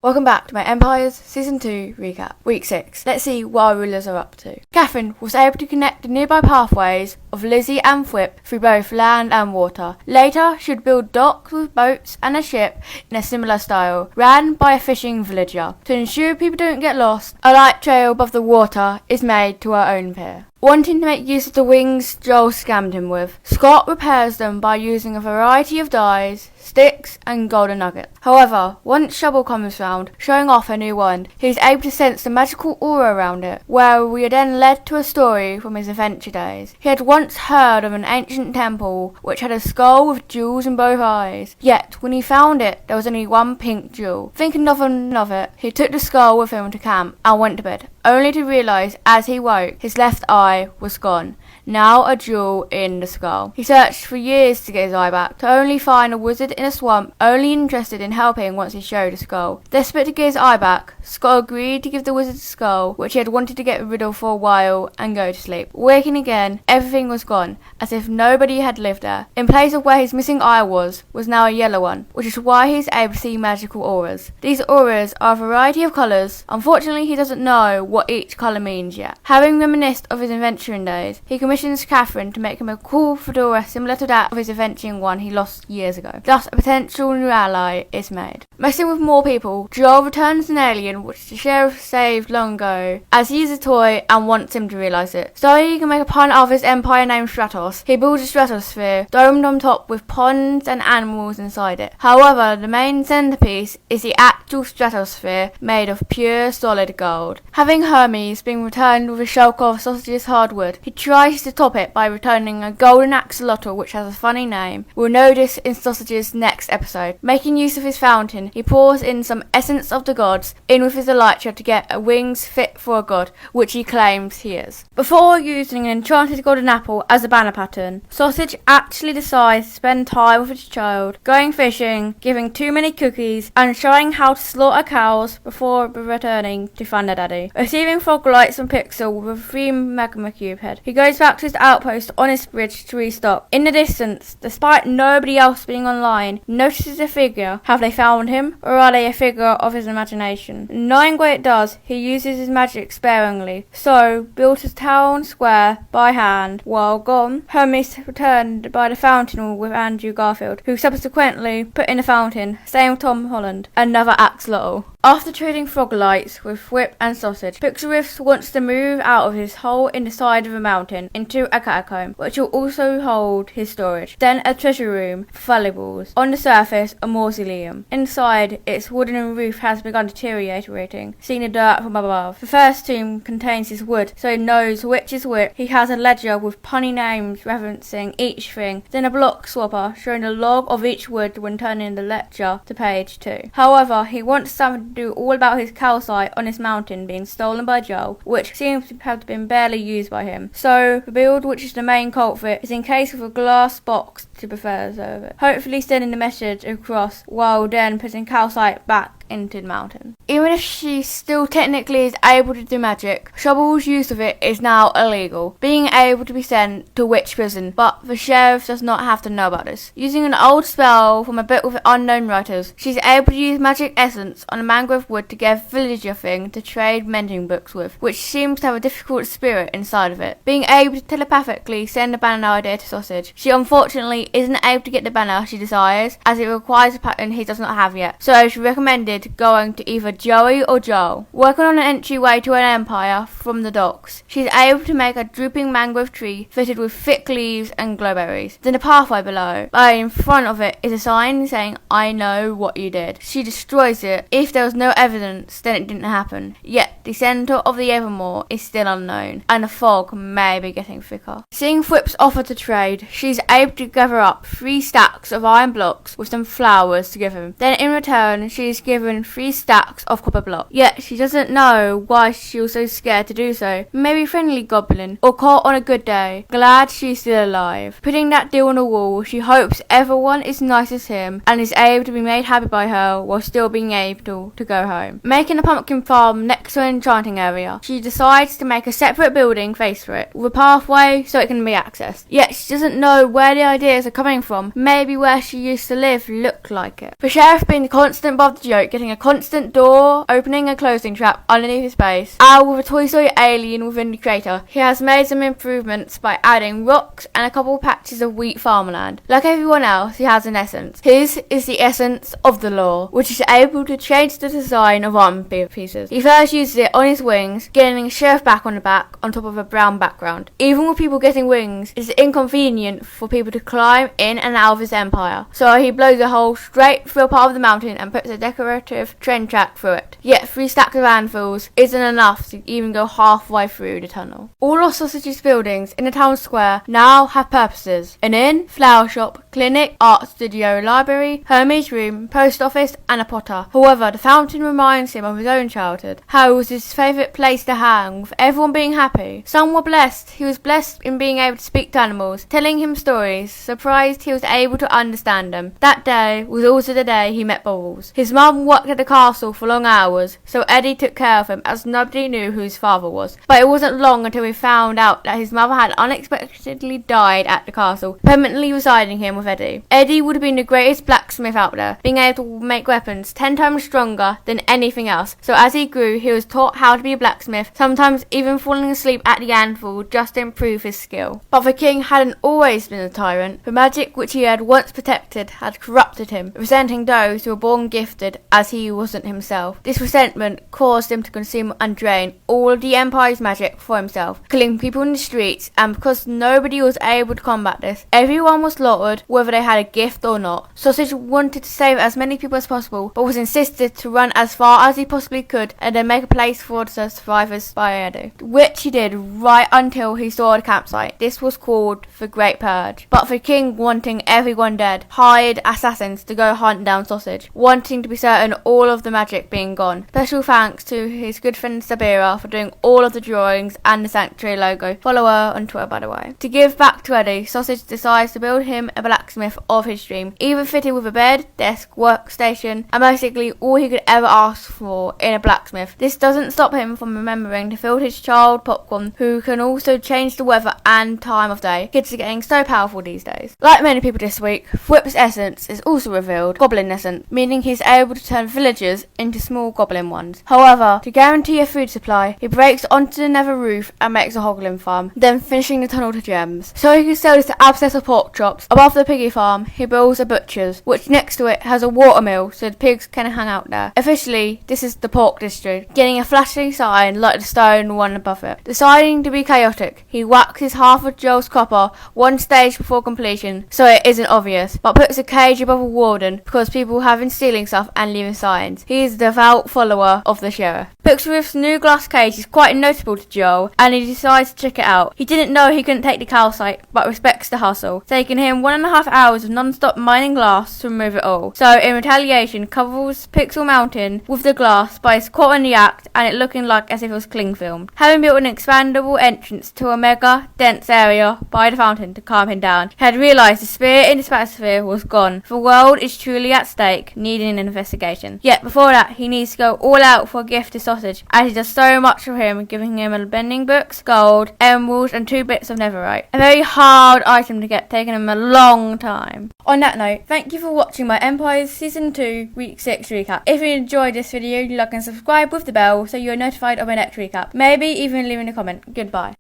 Welcome back to my Empires Season 2 recap. Week 6. Let's see what our rulers are up to. Catherine was able to connect the nearby pathways of Lizzie and Whip through both land and water. Later, she would build docks with boats and a ship in a similar style, ran by a fishing villager. To ensure people don't get lost, a light trail above the water is made to her own pier. Wanting to make use of the wings Joel scammed him with, Scott repairs them by using a variety of dyes, sticks and golden nuggets. However, once Shovel comes round, showing off her new wand, he is able to sense the magical aura around it, where we are then led to a story from his adventure days. He had once heard of an ancient temple which had a skull with jewels in both eyes, yet when he found it, there was only one pink jewel. Thinking nothing of it, he took the skull with him to camp and went to bed, only to realise as he woke, his left eye was gone, now a jewel in the skull. He searched for years to get his eye back, to only find a wizard in a swamp, only interested in helping once he showed a skull. Desperate to get his eye back, Scott agreed to give the wizard the skull, which he had wanted to get rid of for a while, and go to sleep. Waking again, everything was gone, as if nobody had lived there. In place of where his missing eye was now a yellow one, which is why he is able to see magical auras. These auras are a variety of colours. Unfortunately, he doesn't know what each colour means yet. Having reminisced of his adventuring days, he commissions Catherine to make him a cool fedora similar to that of his adventuring one he lost years ago. Thus, a potential new ally is made. Messing with more people, Joel returns an alien which the sheriff saved long ago, as he is a toy and wants him to realise it. So he can make a pun of his empire named Stratos. He builds a stratosphere, domed on top with ponds and animals inside it. However, the main centerpiece is the actual stratosphere made of pure solid gold. Having Hermes being returned with a shulker of Sausage's hardwood, he tries to top it by returning a golden axolotl which has a funny name. We'll know this in Sausage's next episode. Making use of his fountain, he pours in some essence of the gods in with his elytra to get a wings fit for a god, which he claims he is. Before using an enchanted golden apple as a banner pattern, Sausage actually decides to spend time with his child, going fishing, giving too many cookies, and showing how to slaughter cows before returning to find their daddy. Receiving frog lights from Pixel with a 3 magma cube head, he goes back to his outpost on his bridge to restock. In the distance, despite nobody else being online, he notices a figure. Have they found him, or are they a figure of his imagination? Knowing what it does, he uses his magic sparingly, so built a town square by hand. While gone, Hermes returned by the fountain with Andrew Garfield, who subsequently put in the fountain, same with Tom Holland, another axolotl. After trading frog lights with Whip and Sausage, Pixelriffs wants to move out of his hole in the side of a mountain into a catacomb, which will also hold his storage. Then a treasure room for valuables. On the surface, a mausoleum. Inside, its wooden roof has begun deteriorating, seeing the dirt from above. The first tomb contains his wood, so he knows which is which. He has a ledger with punny names referencing each thing, then a block swapper showing the log of each wood when turning the ledger to page 2. However, he wants something to do all about his calcite on his mountain being stolen by Joel, which seems to have been barely used by him. So the build, which is the main culprit, is encased with a glass box to preserve it, hopefully sending the message across while then putting calcite back into the mountain. Even if she still technically is able to do magic, Shovel's use of it is now illegal, being able to be sent to witch prison, but the sheriff does not have to know about this. Using an old spell from a book with unknown writers, she's able to use magic essence on a mangrove wood to get a villager thing to trade mending books with, which seems to have a difficult spirit inside of it. Being able to telepathically send a banner idea to Sausage, she unfortunately isn't able to get the banner she desires, as it requires a pattern he does not have yet, so she recommended going to either Joey or Joel. Working on an entryway to an empire from the docks, she's able to make a drooping mangrove tree fitted with thick leaves and glowberries. Then the pathway below, in front of it, is a sign saying, "I know what you did." She destroys it. If there was no evidence, then it didn't happen. Yet the centre of the Evermore is still unknown, and the fog may be getting thicker. Seeing Whip's offer to trade, she's able to gather up 3 stacks of iron blocks with some flowers to give him. Then in return, she is given 3 stacks of copper block. Yet she doesn't know why she was so scared to do so. Maybe friendly goblin, or caught on a good day, glad she's still alive. Putting that deal on the wall, she hopes everyone is nice as him and is able to be made happy by her while still being able to go home. Making a pumpkin farm next to an enchanting area, she decides to make a separate building face for it, with a pathway so it can be accessed. Yet she doesn't know where the ideas are coming from. Maybe where she used to live looked like it. The sheriff being the constant butt of the joke, getting a constant door opening and closing trap underneath his base. Al with a Toy Story alien within the crater. He has made some improvements by adding rocks and a couple patches of wheat farmland. Like everyone else, he has an essence. His is the essence of the law, which is able to change the design of armor pieces. He first uses it on his wings, getting a sheriff back on the back on top of a brown background. Even with people getting wings, it's inconvenient for people to climb in and out of his empire. So he blows a hole straight through a part of the mountain and puts a decorative train track through it. Yet 3 stacks of anvils isn't enough to even go halfway through the tunnel. All of Sausage's buildings in the town square now have purposes: an inn, flower shop, clinic, art studio, library, hermage room, post office, and a potter. However, the fountain reminds him of his own childhood, how it was his favourite place to hang, with everyone being happy. Some were blessed. He was blessed in being able to speak to animals, telling him stories, surprised he was able to understand them. That day was also the day he met Bubbles. His mum worked at the castle for long hours, so Eddie took care of him as nobody knew who his father was. But it wasn't long until he found out that his mother had unexpectedly died at the castle, permanently residing here with Eddie. Eddie would have been the greatest blacksmith out there, being able to make weapons 10 times stronger than anything else. So as he grew, he was taught how to be a blacksmith, sometimes even falling asleep at the anvil just to improve his skill. But the king hadn't always been a tyrant. The magic which he had once protected had corrupted him, resenting those who were born gifted as he wasn't himself. This resentment caused him to consume and drain all of the Empire's magic for himself, killing people in the streets, and because nobody was able to combat this, everyone was slaughtered whether they had a gift or not. Sausage wanted to save as many people as possible, but was insisted to run as far as he possibly could and then make a place for the survivors by Eddie, which he did right until he saw the campsite. This was called the Great Purge. But the king, wanting everyone dead, hired assassins to go hunt down Sausage, wanting to be certain all of the magic being gone. Special thanks to his good friend Sabira for doing all of the drawings and the Sanctuary logo. Follow her on Twitter, by the way. To give back to Eddie, Sausage decides to build him a blacksmith of his dream, even fitted with a bed, desk, workstation, and basically all he could ever ask for in a blacksmith. This doesn't stop him from remembering to fill his child Popcorn, who can also change the weather and time of day. Kids are getting so powerful these days. Like many people this week, Whip's essence is also revealed, Gobliness, meaning he's able to turn villagers into small goblin ones. However, to guarantee a food supply, he breaks onto the nether roof and makes a hoglin farm, then finishing the tunnel to gems. So he can sell this to abscess of pork chops. Above the piggy farm, he builds a butcher's, which next to it has a watermill so the pigs can hang out there. Officially, this is the pork district, getting a flashy sign like the stone one above it. Deciding to be chaotic, he waxes half of Joel's copper one stage before completion so it isn't obvious, but puts a cage above a warden because people have been stealing stuff and leaving signs. He is a devout follower of the sheriff. Pixswift's new glass cage is quite noticeable to Joel, and he decides to check it out. He didn't know he couldn't take the calcite, but respects the hustle, taking him 1.5 hours of non-stop mining glass to remove it all. So in retaliation, covers Pixel Mountain with the glass, but is caught in the act and it looking like as if it was cling filmed. Having built an expandable entrance to a mega dense area by the fountain to calm him down, he had realised the spear in the stratosphere was gone. The world is truly at stake, needing an investigation. Yet before that, he needs to go all out for a gift to Sausage, as he does so much for him, giving him a bending books, gold, emeralds, and 2 bits of netherite. A very hard item to get, taking him a long time. On that note, thank you for watching my Empires Season 2 Week 6 recap. If you enjoyed this video, like and subscribe with the bell so you are notified of my next recap. Maybe even leaving a comment. Goodbye.